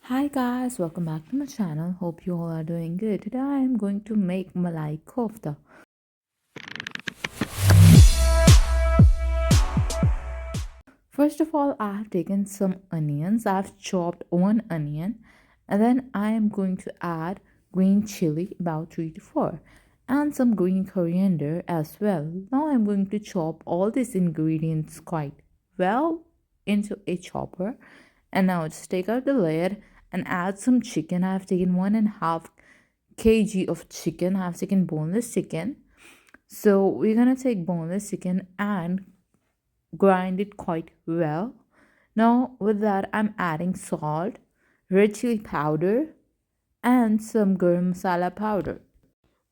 Hi guys, welcome back to my channel. Hope you all are doing good. Today I am going to make Malai Kofta. First of all, I have taken some onions. I have chopped one onion, and then I am going to add green chili, about 3 to 4, and some green coriander as well. Now I'm going to chop all these ingredients quite well into a chopper, and now just take out the lid and add some chicken. I have taken 1.5 kg of chicken. I have taken boneless chicken. So we're gonna take boneless chicken and grind it quite well. Now with that, I'm adding salt, red chili powder, and some garam masala powder.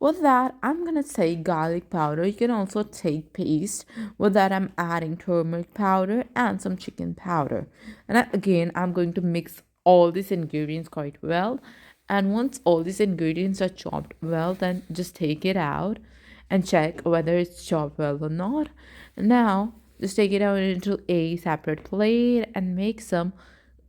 With that, I'm gonna take garlic powder. You can also take paste. With that, I'm adding turmeric powder and some chicken powder. And again, I'm going to mix all these ingredients quite well. And once all these ingredients are chopped well, then just take it out and check whether it's chopped well or not. Now, just take it out into a separate plate and make some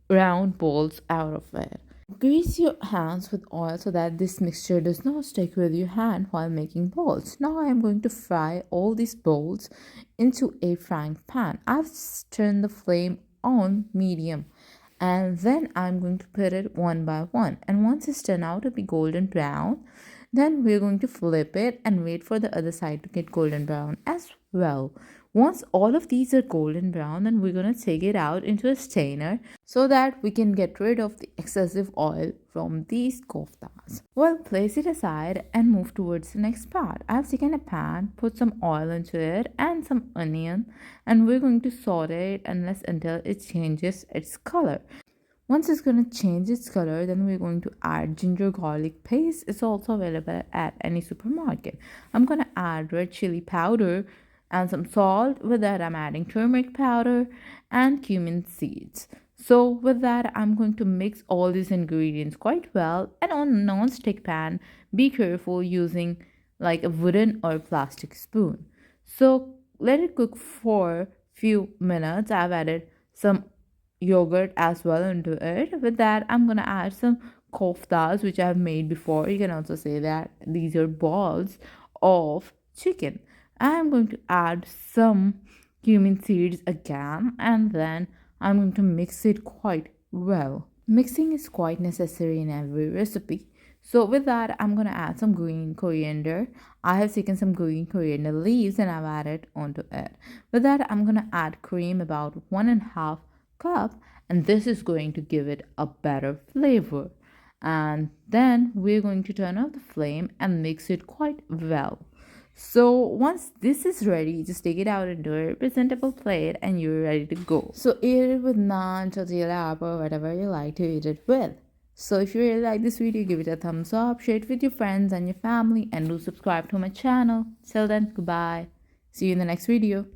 round balls out of it. Grease your hands with oil so that this mixture does not stick with your hand while making balls. Now I am going to fry all these balls into a frying pan. I've turned the flame on medium, and then I'm going to put it one by one. And once it's turned out to be golden brown, then we're going to flip it and wait for the other side to get golden brown as well. Once all of these are golden brown, then we're going to take it out into a strainer so that we can get rid of the excessive oil from these koftas. Well, place it aside and move towards the next part. I've taken a pan, put some oil into it and some onion, and we're going to saute it until it changes its color. Once it's going to change its color, then we're going to add ginger garlic paste. It's also available at any supermarket. I'm going to add red chili powder and some salt. With that, I'm adding turmeric powder and cumin seeds. So with that, I'm going to mix all these ingredients quite well. And on a non-stick pan, be careful using like a wooden or plastic spoon. So let it cook for few minutes. I've added some yogurt as well into it. With that, I'm gonna add some koftas which I've made before. You can also say that these are balls of chicken. I'm going to add some cumin seeds again, and then I'm going to mix it quite well. Mixing is quite necessary in every recipe. So with that, I'm going to add some green coriander. I have taken some green coriander leaves and I've added onto it. With that, I'm going to add cream, about 1.5 cup, and this is going to give it a better flavor. And then we're going to turn off the flame and mix it quite well. So once this is ready, just take it out into a presentable plate and you're ready to go. So eat it with naan, tortilla, or whatever you like to eat it with. So if you really like this video, give it a thumbs up, share it with your friends and your family, and do subscribe to my channel. Till then, goodbye. See you in the next video.